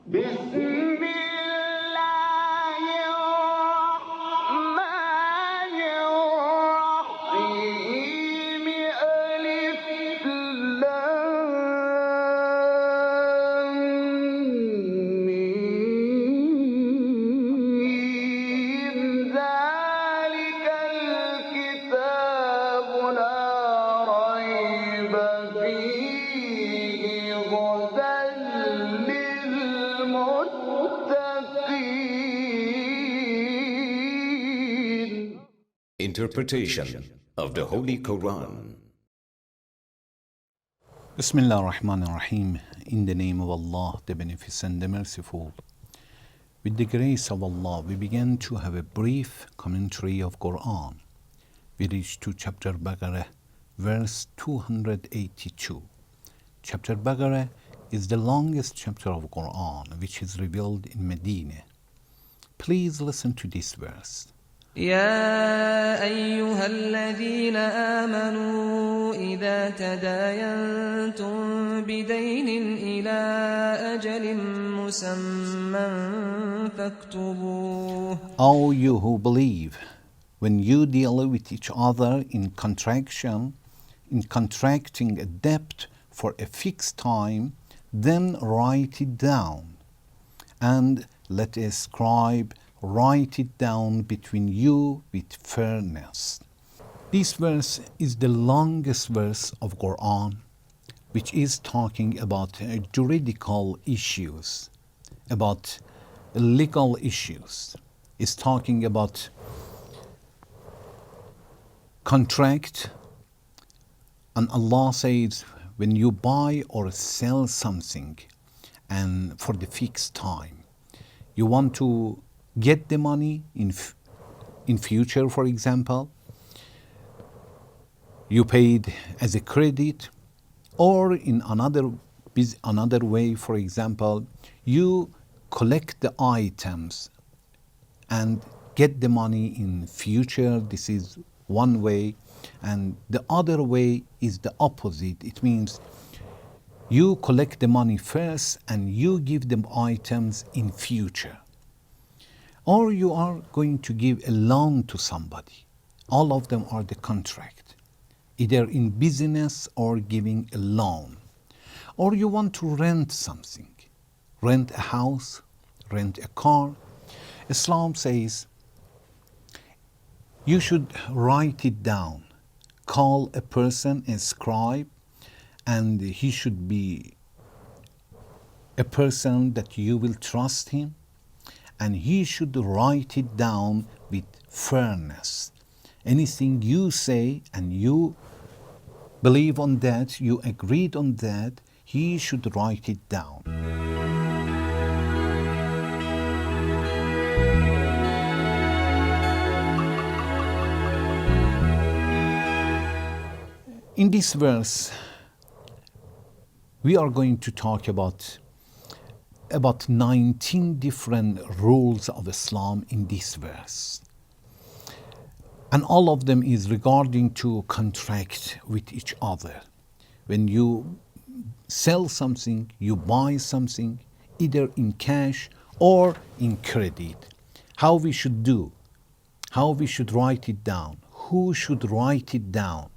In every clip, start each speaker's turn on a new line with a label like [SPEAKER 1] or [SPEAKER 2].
[SPEAKER 1] بسم الله الرحمن الرحيم ألف لام ميم ذلك الكتاب لا ريب فيه هدى للمتقين.
[SPEAKER 2] Interpretation of the Holy Quran.
[SPEAKER 3] Bismillah ar-Rahman ar-Rahim. In the name of Allah, the Beneficent, the Merciful. With the grace of Allah, we begin to have a brief commentary of Quran. We reach to chapter Baqarah, verse 282. Chapter Baqarah is the longest chapter of Quran, which is revealed in Medina. Please listen to this verse.
[SPEAKER 4] يا أيها الذين آمنوا إذا تداينتم بدين إلى أجل مسمى فاكتبوه.
[SPEAKER 3] O you who believe, when you deal with each other in contracting a debt for a fixed time, then write it down, and let a scribe write it down between you with fairness. This verse is the longest verse of Quran, which is talking about juridical issues, about legal issues. It's talking about contract, and Allah says when you buy or sell something and for the fixed time, you want to get the money in future, for example, you paid as a credit, or in another way, for example, you collect the items and get the money in future. This is one way, and the other way is the opposite. It means you collect the money first and you give them items in future. Or you are going to give a loan to somebody. All of them are the contract, either in business or giving a loan. Or you want to rent something, rent a house, rent a car. Islam says you should write it down. Call a person, a scribe, and he should be a person that you will trust him, and he should write it down with fairness. Anything you say and you believe on that, you agreed on that, he should write it down. In this verse, we are going to talk about 19 different rules of Islam in this verse. And all of them is regarding to contract with each other. When you sell something, you buy something, either in cash or in credit. How we should do, how we should write it down, who should write it down,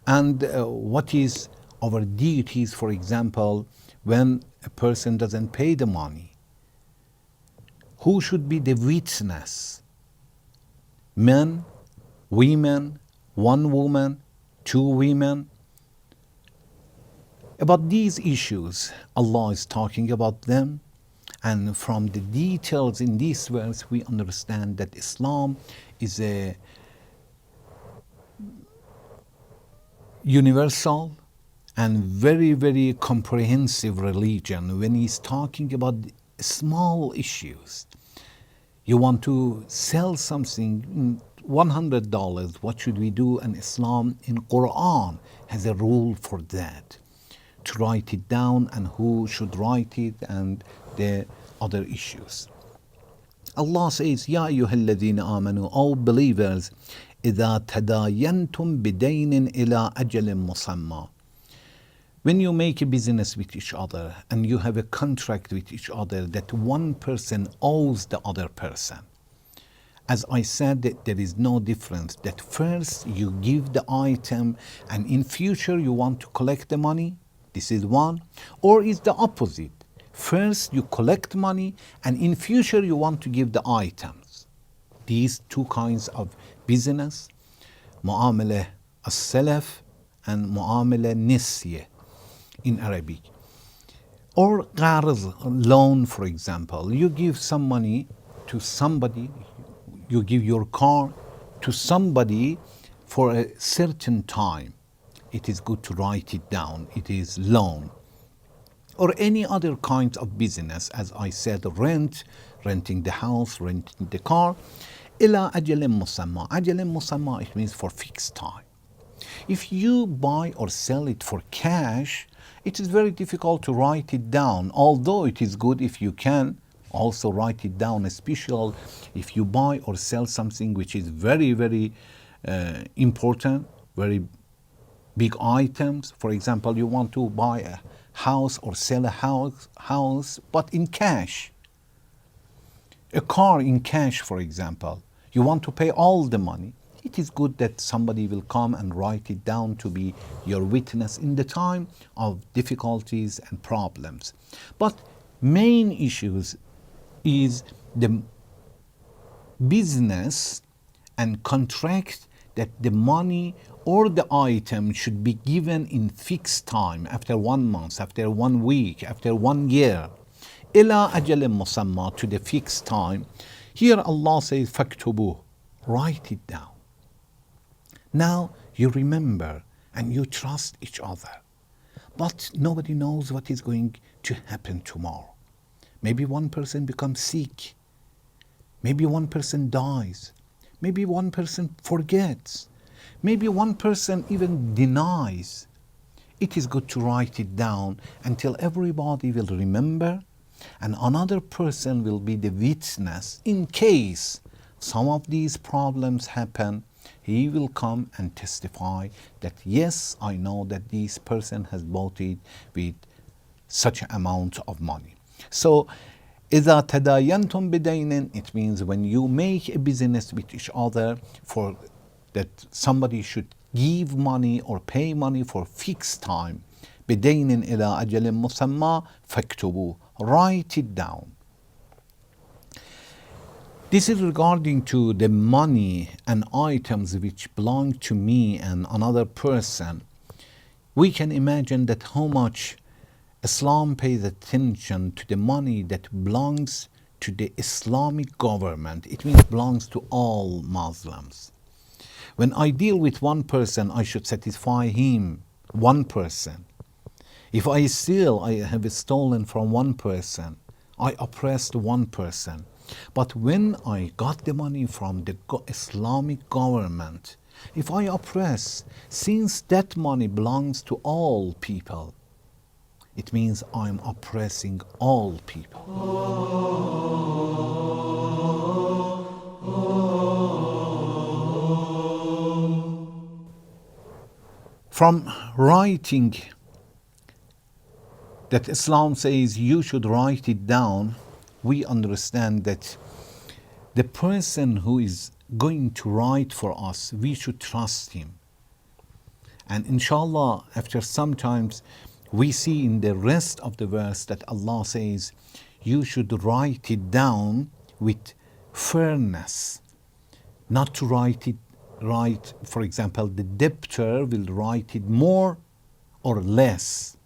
[SPEAKER 3] and what is our duties, for example, when a person doesn't pay the money. Who should be the witness? Men, women, one woman, two women. About these issues, Allah is talking about them. And from the details in this verse, we understand that Islam is a universal and very, very comprehensive religion. When he's talking about small issues, you want to sell something, $100, what should we do? And Islam in Quran has a rule for that, to write it down and who should write it and the other issues. Allah says, Ya ayyuhalladhina amanu, all believers, إذا تداينتم بدين إلى أجل مسمى. When you make a business with each other and you have a contract with each other that one person owes the other person, as I said, that there is no difference. That first you give the item and in future you want to collect the money. This is one. Or is the opposite. First you collect money and in future you want to give the items. These two kinds of business, mu'amala as-salaf and mu'amala nisya in Arabic. Or qarz, loan for example. You give some money to somebody, you give your car to somebody for a certain time. It is good to write it down. It is loan. Or any other kind of business, as I said, renting the house, renting the car. إلى أجل مسمى. أجل مسمى, it means for fixed time. If you buy or sell it for cash, it is very difficult to write it down, although it is good if you can also write it down, especially if you buy or sell something which is very, very important, very big items. For example, you want to buy a house or sell a house, but in cash. A car in cash, for example. You want to pay all the money. It is good that somebody will come and write it down to be your witness in the time of difficulties and problems. But main issues is the business and contract that the money or the item should be given in fixed time, after 1 month, after 1 week, after 1 year. إلى أجل مسمى, to the fixed time. Here Allah says, فَاكْتُبُوهُ, write it down. Now you remember and you trust each other. But nobody knows what is going to happen tomorrow. Maybe one person becomes sick. Maybe one person dies. Maybe one person forgets. Maybe one person even denies. It is good to write it down until everybody will remember and another person will be the witness. In case some of these problems happen, he will come and testify that yes, I know that this person has bought it with such amount of money. So إذا تداينتم بدين, it means when you make a business with each other for that somebody should give money or pay money for fixed time. بدين إلى أجل مسمى فاكتبوه, write it down. This is regarding to the money and items which belong to me and another person. We can imagine that how much Islam pays attention to the money that belongs to the Islamic government. It means belongs to all Muslims. When I deal with one person, I should satisfy him, one person. If I steal, I have stolen from one person. I oppressed one person. But when I got the money from the Islamic government, if I oppress, since that money belongs to all people, it means I'm oppressing all people. From writing that Islam says you should write it down, we understand that the person who is going to write for us, we should trust him. And inshallah, after some times, we see in the rest of the verse that Allah says, you should write it down with fairness, not to write, for example, the debtor will write it more or less.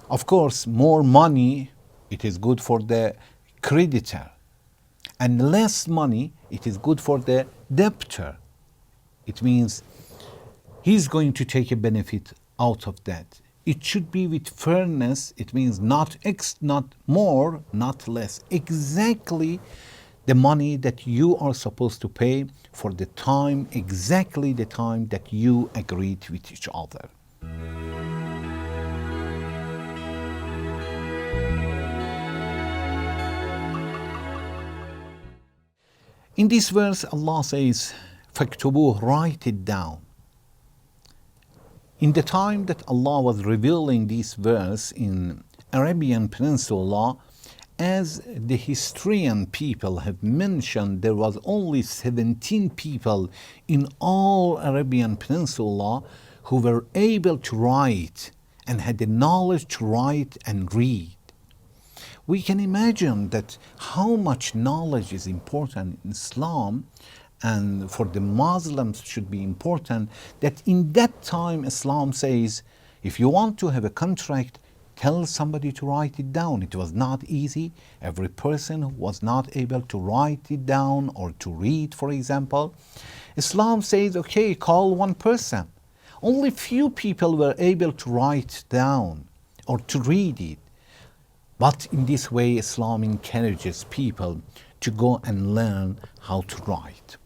[SPEAKER 3] Of course, more money, it is good for the creditor. And less money, it is good for the debtor. It means he's going to take a benefit out of that. It should be with fairness. It means not more, not less. Exactly the money that you are supposed to pay for the time, exactly the time that you agreed with each other. In this verse, Allah says, فَاكْتُبُوهُ, write it down. In the time that Allah was revealing this verse in Arabian Peninsula, as the historian people have mentioned, there was only 17 people in all Arabian Peninsula who were able to write and had the knowledge to write and read. We can imagine that how much knowledge is important in Islam, and for the Muslims should be important, that in that time Islam says, if you want to have a contract, tell somebody to write it down. It was not easy. Every person was not able to write it down or to read, for example. Islam says, okay, call one person. Only few people were able to write down or to read it. But in this way, Islam encourages people to go and learn how to write.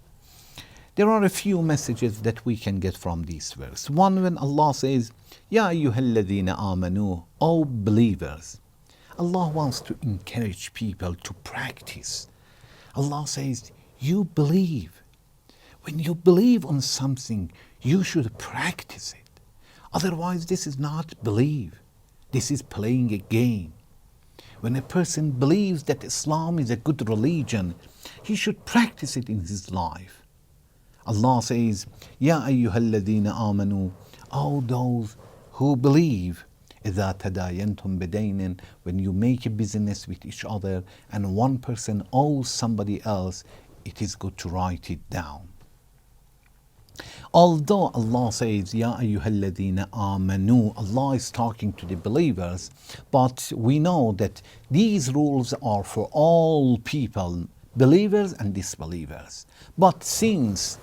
[SPEAKER 3] There are a few messages that we can get from this verse. One, when Allah says, Ya ayyuhalladhina amanu, O believers. Allah wants to encourage people to practice. Allah says, you believe. When you believe on something, you should practice it. Otherwise, this is not believe. This is playing a game. When a person believes that Islam is a good religion, he should practice it in his life. Allah says, Ya ayyuhalladhina amanu, O those who believe, إِذَا تَدَايَنْتُمْ بِدَيْنٍ, when you make a business with each other and one person owes somebody else, it is good to write it down. Although Allah says, Ya ayyuhalladhina amanu, Allah is talking to the believers, but we know that these rules are for all people, believers and disbelievers. But since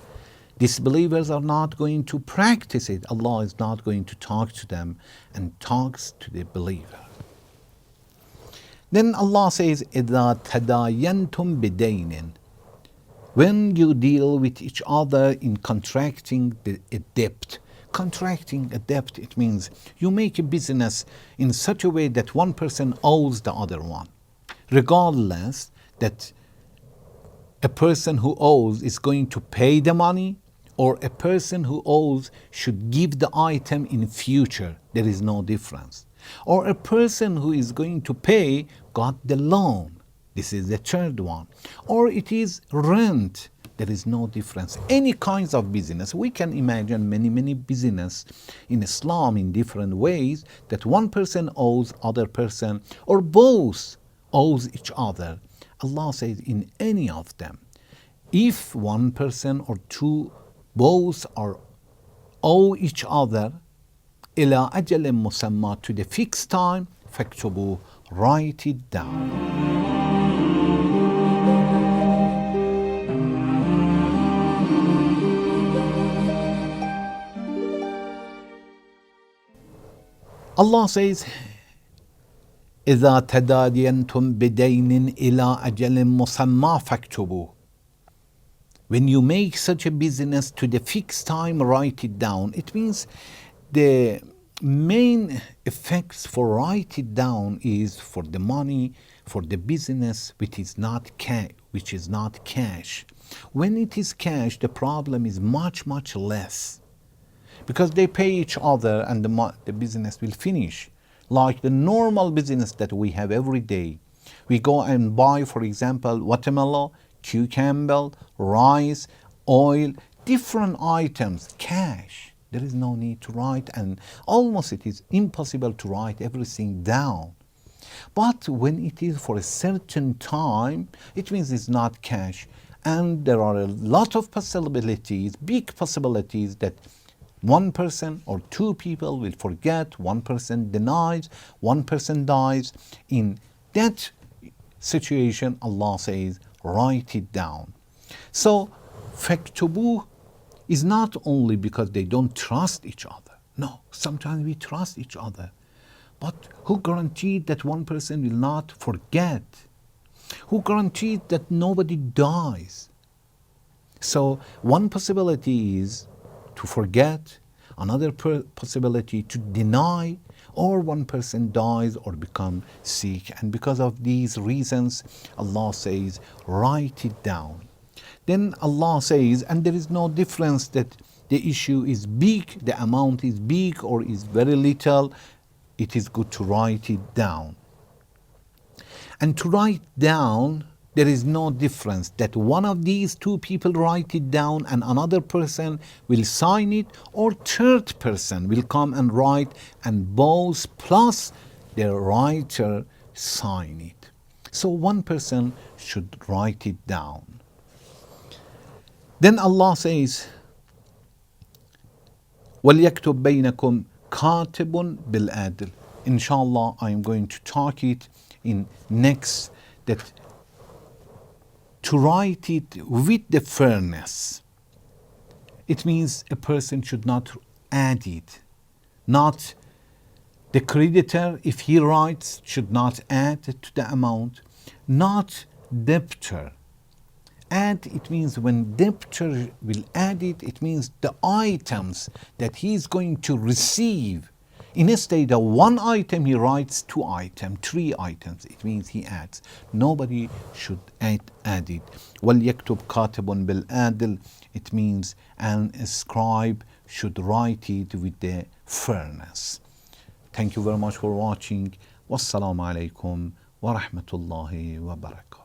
[SPEAKER 3] disbelievers are not going to practice it, Allah is not going to talk to them and talks to the believer. Then Allah says, إِذَا تَدَايَنْتُمْ بِدَيْنٍ, when you deal with each other in contracting a debt. Contracting a debt, it means you make a business in such a way that one person owes the other one, regardless that a person who owes is going to pay the money, or a person who owes should give the item in future. There is no difference. Or a person who is going to pay got the loan. This is the third one. Or it is rent. There is no difference. Any kinds of business. We can imagine many business in Islam in different ways, that one person owes other person, or both owes each other. Allah says in any of them, if one person or two both are owe each other, إلى أجل مسمى, to the fixed time, فاكتبوا, write it down. Allah says, إذا تداينتم بدين إلى أجل مسمى فاكتبوا. When you make such a business to the fixed time, write it down. It means the main effects for write it down is for the money, for the business which is not cash. When it is cash, the problem is much less, because they pay each other and the business will finish. Like the normal business that we have every day. We go and buy, for example, watermelon, cucumber, rice, oil, different items, cash. There is no need to write, and almost it is impossible to write everything down. But when it is for a certain time, it means it's not cash. And there are a lot of possibilities, big possibilities, that one person or two people will forget, one person denies, one person dies. In that situation, Allah says, write it down. So, faktubu is not only because they don't trust each other. No, sometimes we trust each other. But who guaranteed that one person will not forget? Who guaranteed that nobody dies? So, one possibility is to forget, another possibility to deny, or one person dies or become sick. And because of these reasons, Allah says, write it down. Then Allah says, and there is no difference that the issue is big, the amount is big or is very little, it is good to write it down. And to write down, there is no difference that one of these two people write it down and another person will sign it, or third person will come and write and both plus the writer sign it. So one person should write it down. Then Allah says, وَلْيَكْتُبْ بَيْنَكُمْ كَاتِبٌ بِالْعَدْلِ. Inshallah, I am going to talk it in next, that to write it with the fairness. It means a person should not add it. Not the creditor, if he writes, should not add to the amount. Not debtor. Add, it means when debtor will add it, it means the items that he is going to receive. Instead of one item, he writes 2 items, 3 items. It means he adds. Nobody should add it. وَلْيَكْتُبْ كَاتِبٌ بِالْعَدْلِ. It means an scribe should write it with the fairness. Thank you very much for watching. Wassalamu alaikum wa rahmatullahi wa barakatuh.